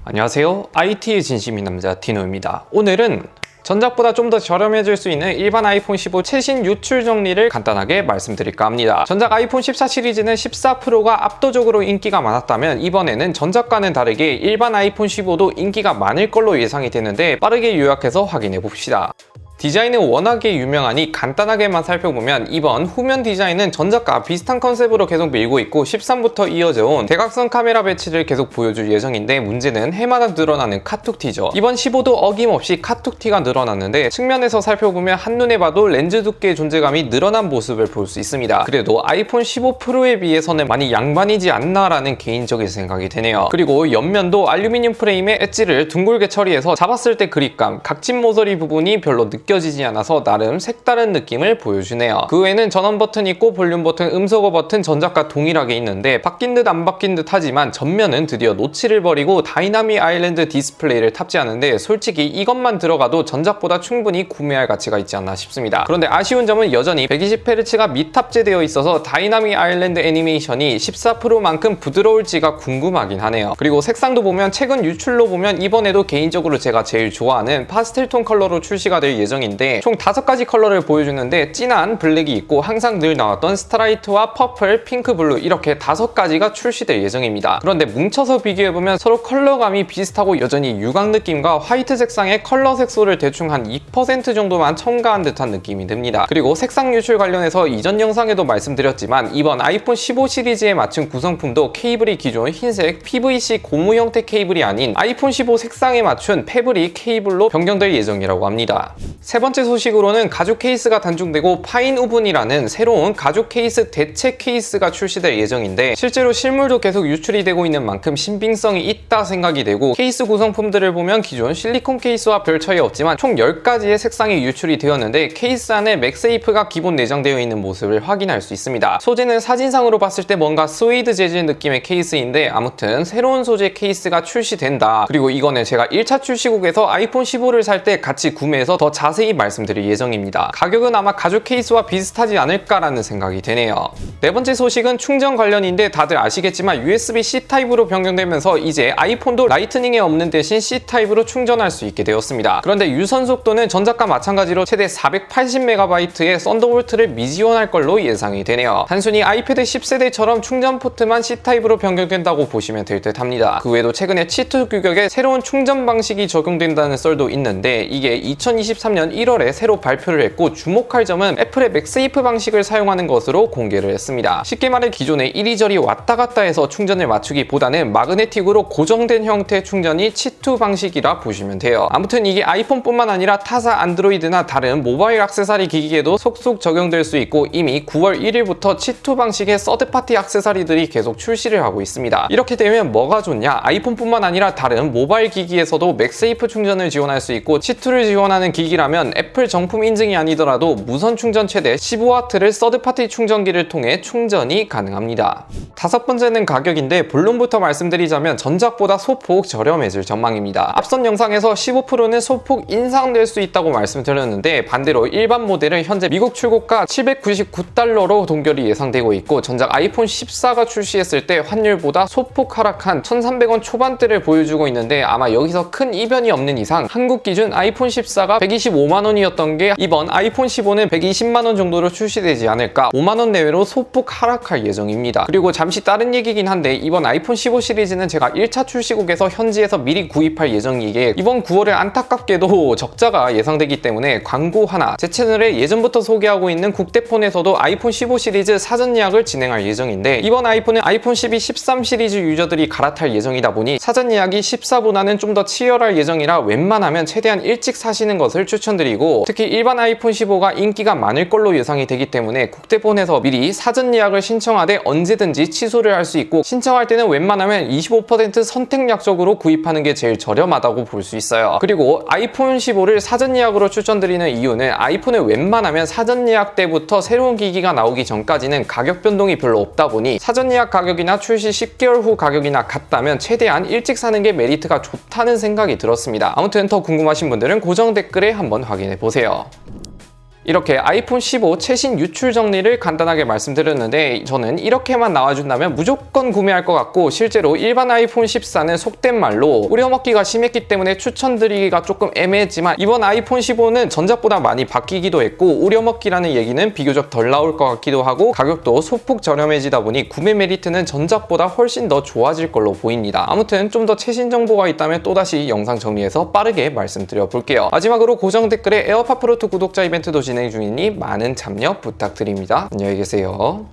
안녕하세요. IT의 진심인 남자 디노입니다. 오늘은 전작보다 좀 더 저렴해질 수 있는 일반 아이폰 15 최신 유출 정리를 간단하게 말씀드릴까 합니다. 전작 아이폰 14 시리즈는 14 프로가 압도적으로 인기가 많았다면 이번에는 전작과는 다르게 일반 아이폰 15도 인기가 많을 걸로 예상이 되는데 빠르게 요약해서 확인해 봅시다. 디자인은 워낙에 유명하니 간단하게만 살펴보면 이번 후면 디자인은 전작과 비슷한 컨셉으로 계속 밀고 있고 13부터 이어져 온 대각선 카메라 배치를 계속 보여줄 예정인데 문제는 해마다 늘어나는 카툭티죠. 이번 15도 어김없이 카툭티가 늘어났는데 측면에서 살펴보면 한눈에 봐도 렌즈 두께의 존재감이 늘어난 모습을 볼 수 있습니다. 그래도 아이폰 15 프로에 비해서는 많이 양반이지 않나라는 개인적인 생각이 드네요. 그리고 옆면도 알루미늄 프레임에 엣지를 둥글게 처리해서 잡았을 때 그립감, 각진 모서리 부분이 별로 느껴지지 않아서 나름 색다른 느낌을 보여주네요. 그 외에는 전원 버튼 있고 볼륨 버튼, 음소거 버튼 전작과 동일하게 있는데 바뀐 듯 안 바뀐 듯 하지만 전면은 드디어 노치를 버리고 다이나믹 아일랜드 디스플레이를 탑재하는데 솔직히 이것만 들어가도 전작보다 충분히 구매할 가치가 있지 않나 싶습니다. 그런데 아쉬운 점은 여전히 120Hz가 미탑재되어 있어서 다이나믹 아일랜드 애니메이션이 14 프로만큼 부드러울지가 궁금하긴 하네요. 그리고 색상도 보면 최근 유출로 보면 이번에도 개인적으로 제가 제일 좋아하는 파스텔톤 컬러로 출시가 될 예정인데 총 5가지 컬러를 보여주는데 진한 블랙이 있고 항상 늘 나왔던 스트라이트와 퍼플, 핑크, 블루 이렇게 5가지가 출시될 예정입니다. 그런데 뭉쳐서 비교해보면 서로 컬러감이 비슷하고 여전히 유광 느낌과 화이트 색상의 컬러 색소를 대충 한 2% 정도만 첨가한 듯한 느낌이 듭니다. 그리고 색상 유출 관련해서 이전 영상에도 말씀드렸지만 이번 아이폰 15 시리즈에 맞춘 구성품도 케이블이 기존 흰색 PVC 고무 형태 케이블이 아닌 아이폰 15 색상에 맞춘 패브릭 케이블로 변경될 예정이라고 합니다. 세 번째 소식으로는 가죽 케이스가 단종되고 파인 우분이라는 새로운 가죽 케이스 대체 케이스가 출시될 예정인데 실제로 실물도 계속 유출이 되고 있는 만큼 신빙성이 있다 생각이 되고 케이스 구성품들을 보면 기존 실리콘 케이스와 별 차이 없지만 총 10가지의 색상이 유출이 되었는데 케이스 안에 맥세이프가 기본 내장되어 있는 모습을 확인할 수 있습니다. 소재는 사진상으로 봤을 때 뭔가 스웨이드 재질 느낌의 케이스인데 아무튼 새로운 소재 케이스가 출시된다. 그리고 이거는 제가 1차 출시국에서 아이폰 15를 살 때 같이 구매해서 더 자세히 말씀드릴 예정입니다. 가격은 아마 가죽 케이스와 비슷하지 않을까라는 생각이 되네요. 네 번째 소식은 충전 관련인데 다들 아시겠지만 USB-C 타입으로 변경되면서 이제 아이폰도 라이트닝에 없는 대신 C 타입으로 충전할 수 있게 되었습니다. 그런데 유선 속도는 전작과 마찬가지로 최대 480MB의 썬더볼트를 미지원할 걸로 예상이 되네요. 단순히 아이패드 10세대처럼 충전 포트만 C 타입으로 변경된다고 보시면 될 듯 합니다. 그 외에도 최근에 치트 규격에 새로운 충전 방식이 적용된다는 썰도 있는데 이게 2023년 1월에 새로 발표를 했고 주목할 점은 애플의 맥세이프 방식을 사용하는 것으로 공개를 했습니다. 쉽게 말해 기존에 이리저리 왔다 갔다 해서 충전을 맞추기보다는 마그네틱으로 고정된 형태의 충전이 치투 방식이라 보시면 돼요. 아무튼 이게 아이폰뿐만 아니라 타사 안드로이드나 다른 모바일 액세서리 기기에도 속속 적용될 수 있고 이미 9월 1일부터 치투 방식의 서드파티 액세서리들이 계속 출시를 하고 있습니다. 이렇게 되면 뭐가 좋냐? 아이폰뿐만 아니라 다른 모바일 기기에서도 맥세이프 충전을 지원할 수 있고 치투를 지원하는 기기라면 애플 정품 인증이 아니더라도 무선 충전 최대 15W를 서드파티 충전기를 통해 충전이 가능합니다. 다섯 번째는 가격인데 본론부터 말씀드리자면 전작보다 소폭 저렴해질 전망입니다. 앞선 영상에서 15 프로는 소폭 인상될 수 있다고 말씀드렸는데 반대로 일반 모델은 현재 미국 출고가 $799로 동결이 예상되고 있고 전작 아이폰 14가 출시했을 때 환율보다 소폭 하락한 1,300원 초반대를 보여주고 있는데 아마 여기서 큰 이변이 없는 이상 한국 기준 아이폰 14가 125만원이었던 게 이번 아이폰 15는 120만원 정도로 출시되지 않을까. 5만원 내외로 소폭 하락할 예정입니다. 그리고 잠시 다른 얘기긴 한데 이번 아이폰 15 시리즈는 제가 1차 출시국에서 현지에서 미리 구입할 예정이기에 이번 9월에 안타깝게도 적자가 예상되기 때문에 광고 하나, 제 채널에 예전부터 소개하고 있는 국대폰에서도 아이폰 15 시리즈 사전 예약을 진행할 예정인데 이번 아이폰은 아이폰 12, 13 시리즈 유저들이 갈아탈 예정이다 보니 사전 예약이 14보다는 좀 더 치열할 예정이라 웬만하면 최대한 일찍 사시는 것을 추천드리고 특히 일반 아이폰 15가 인기가 많을 걸로 예상이 되기 때문에 국대폰에서 미리 사전 예약을 신청하되 언제든지 취소를 할 수 있고 신청할 때는 웬만하면 25% 선택 약속으로 구입하는 게 제일 저렴하다고 볼 수 있어요. 그리고 아이폰 15를 사전 예약으로 추천드리는 이유는 아이폰은 웬만하면 사전 예약 때부터 새로운 기기가 나오기 전까지는 가격 변동이 별로 없다 보니 사전 예약 가격이나 출시 10개월 후 가격이나 같다면 최대한 일찍 사는 게 메리트가 좋다는 생각이 들었습니다. 아무튼 더 궁금하신 분들은 고정 댓글에 한번 확인해 보세요. 이렇게 아이폰 15 최신 유출 정리를 간단하게 말씀드렸는데 저는 이렇게만 나와준다면 무조건 구매할 것 같고 실제로 일반 아이폰 14는 속된 말로 우려먹기가 심했기 때문에 추천드리기가 조금 애매했지만 이번 아이폰 15는 전작보다 많이 바뀌기도 했고 우려먹기라는 얘기는 비교적 덜 나올 것 같기도 하고 가격도 소폭 저렴해지다 보니 구매 메리트는 전작보다 훨씬 더 좋아질 걸로 보입니다. 아무튼 좀 더 최신 정보가 있다면 또다시 영상 정리해서 빠르게 말씀드려 볼게요. 마지막으로 고정 댓글에 에어팟 프로2 구독자 이벤트도 진행 중이니 많은 참여 부탁드립니다. 안녕히 계세요.